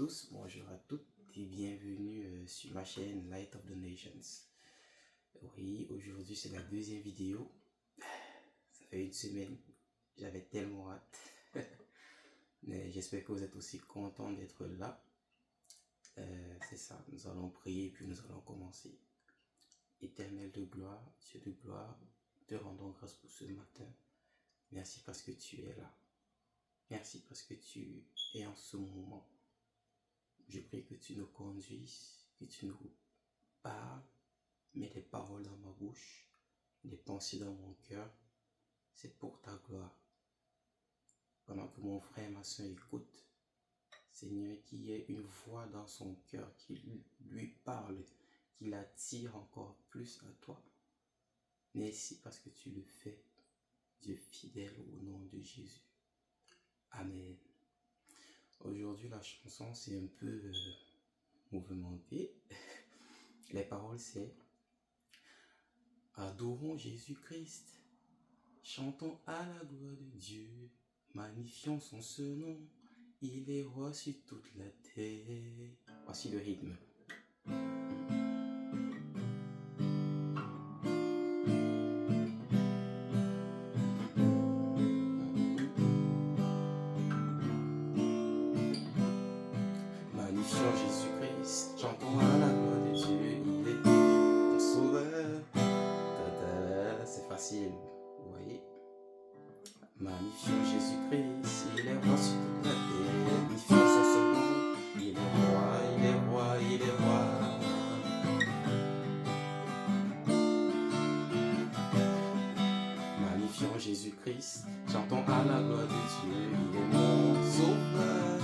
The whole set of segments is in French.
tous, bonjour à toutes et bienvenue sur ma chaîne Light of the Nations. Oui, aujourd'hui c'est la deuxième vidéo. Ça fait une semaine, j'avais tellement hâte. Mais j'espère que vous êtes aussi contents d'être là. C'est ça, nous allons prier puis nous allons commencer. Éternel de gloire, Dieu de gloire, te rendons grâce pour ce matin. Merci parce que tu es là. Merci parce que tu es en ce moment. Je prie que tu nous conduises, que tu nous parles, mets des paroles dans ma bouche, des pensées dans mon cœur. C'est pour ta gloire. Pendant que mon frère et ma soeur écoutent, Seigneur, qu'il y ait une voix dans son cœur qui lui parle, qui l'attire encore plus à toi. Merci parce que tu le fais, Dieu fidèle, au nom de Jésus. Amen. Aujourd'hui, la chanson, c'est un peu mouvementée. Les paroles, c'est « Adorons Jésus-Christ, chantons à la gloire de Dieu, magnifions son seul nom, il est roi sur toute la terre. » Voici le rythme. Magnifions Jésus-Christ, chantons à la gloire de Dieu, il est mon sauveur. C'est facile, vous voyez. Magnifions Jésus-Christ, il est roi sur toute la terre. Magnifions son seul nom, il est roi, il est roi, il est roi. Magnifions Jésus-Christ, chantons à la gloire de Dieu, il est mon sauveur,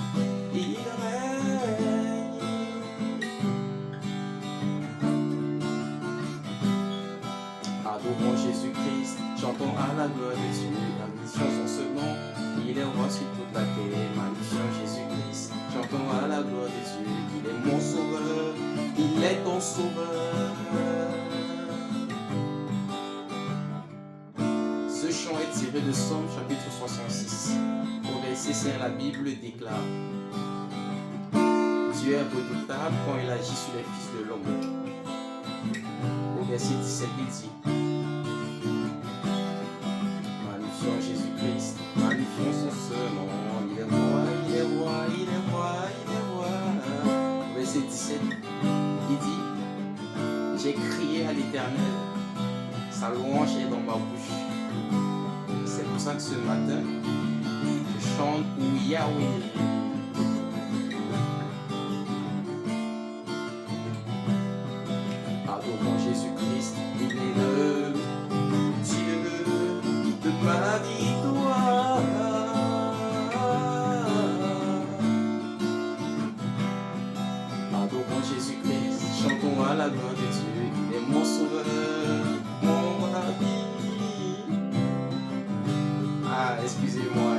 il règne. Adorons Jésus-Christ, chantons à la gloire de Dieu, magnifions son seul nom, il est roi sur toute la terre. Magnifions Jésus-Christ, chantons à la gloire de Dieu, il est mon sauveur, il est ton sauveur. Ce chant est tiré de Somme chapitre 66. Au verset 5, la Bible déclare: Dieu est redoutable quand il agit sur les fils de l'homme. Au verset 17, il dit: Magnifions Jésus-Christ, magnifions son seul nom, il est roi, il est roi, il est roi, il est roi. Au verset 17, il dit: J'ai crié à l'Éternel, sa louange est dans ma bouche. C'est pour ça que ce matin, je chante pour Yahweh. Adorons Jésus-Christ, il est le Dieu de ma victoire. Adorons Jésus-Christ, chantons à la gloire de Dieu, il est mon sauveur, mon ami. Ah, excusez-moi.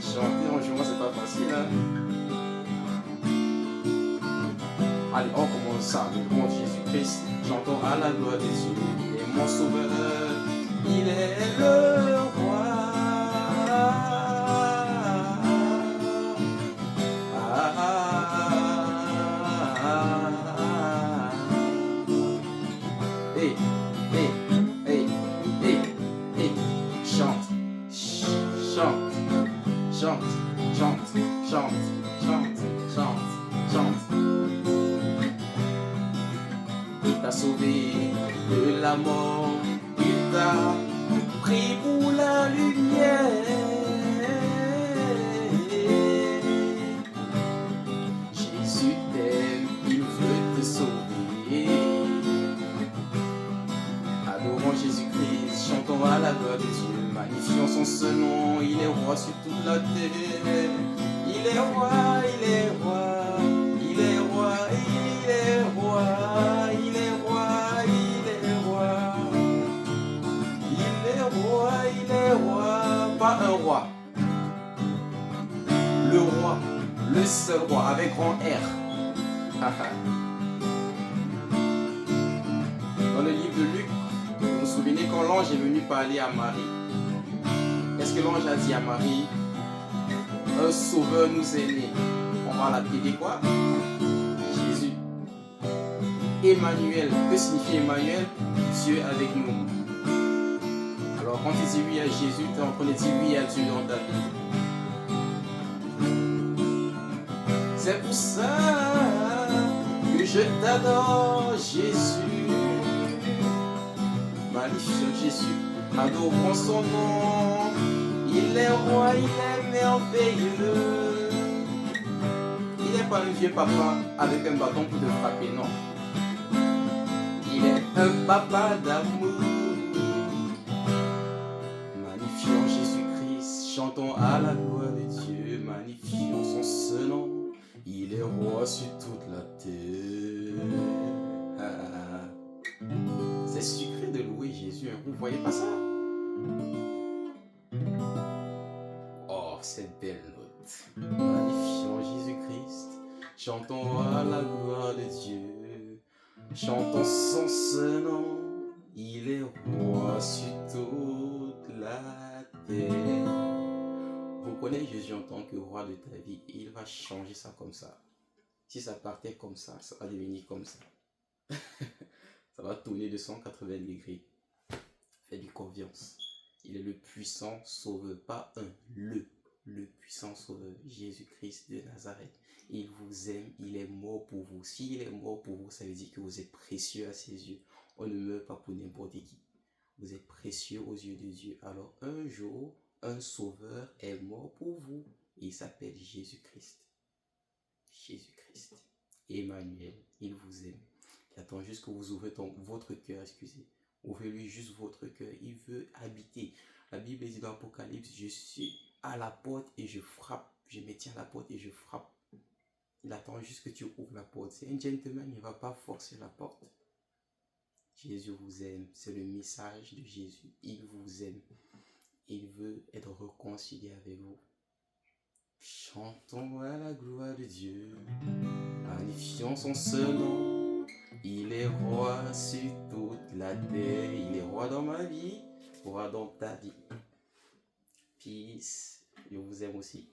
Chanter en jouant, c'est pas facile, hein? Allez, on commence ça. Adorons Jésus-Christ, chantons à la gloire de Dieu, il est mon sauveur, il est le roi. Hey, hey, hey, hey, hey, chante, chante, chante, chante, chante, chante, chante, chante. Il t'a sauvé de la mort, il t'a pris pour la lumière. Jésus t'aime, il veut te sauver. Adorons Jésus-Christ, chantons à la gloire de Dieu, magnifions son seul nom, il est roi sur toute la terre. Il est roi, il est roi, il est roi, il est roi, il est roi, il est roi. Il est roi, il est roi, pas un roi. Le roi, le seul roi, avec grand R. Dans le livre de Luc, vous vous souvenez quand l'ange est venu parler à Marie, qu'est-ce que l'ange a dit à Marie? un sauveur nous est né. On va l'appeler quoi? Jésus. Emmanuel. Que signifie Emmanuel? Dieu avec nous. Alors quand tu dis oui à Jésus, tu es en train de dire oui à Dieu dans ta vie. C'est pour ça que je t'adore, Jésus. Magnifions Jésus, adorons son nom. Il est roi, il est merveilleux. Il n'est pas un vieux papa avec un bâton pour te frapper, non. Il est un papa d'amour. Magnifions Jésus-Christ, chantons à la gloire de Dieu. Magnifions son seul nom. Il est roi sur toute la terre. C'est sucré de louer Jésus, hein. Vous ne voyez pas ça? Oh, cette belle note. Magnifions Jésus-Christ, chantons à la gloire de Dieu. Chantons son seul nom. Il est roi sur toute la terre. Reconnais Jésus en tant que roi de ta vie et il va changer ça comme ça. Si ça partait comme ça va devenir comme ça. Ça va tourner de 180 degrés. Fais-lui confiance. Il est le puissant sauveur, pas le puissant sauveur, Jésus-Christ de Nazareth. Il vous aime, il est mort pour vous. S'il est mort pour vous, ça veut dire que vous êtes précieux à ses yeux. On ne meurt pas pour n'importe qui. Vous êtes précieux aux yeux de Dieu. Alors un jour, un sauveur est mort pour vous. Il s'appelle Jésus-Christ. Jésus-Christ. Emmanuel, il vous aime. Il attend juste que vous ouvrez votre cœur, excusez. Ouvrez-lui juste votre cœur. Il veut habiter. La Bible dit dans l'Apocalypse, je suis à la porte et je frappe. Je me tiens à la porte et je frappe. Il attend juste que tu ouvres la porte. C'est un gentleman, il ne va pas forcer la porte. Jésus vous aime. C'est le message de Jésus. Il vous aime. Il veut être réconcilié avec vous. Chantons à la gloire de Dieu. Magnifions son seul nom. Il est roi sur toute la terre. Il est roi dans ma vie. Roi dans ta vie. Peace. Je vous aime aussi.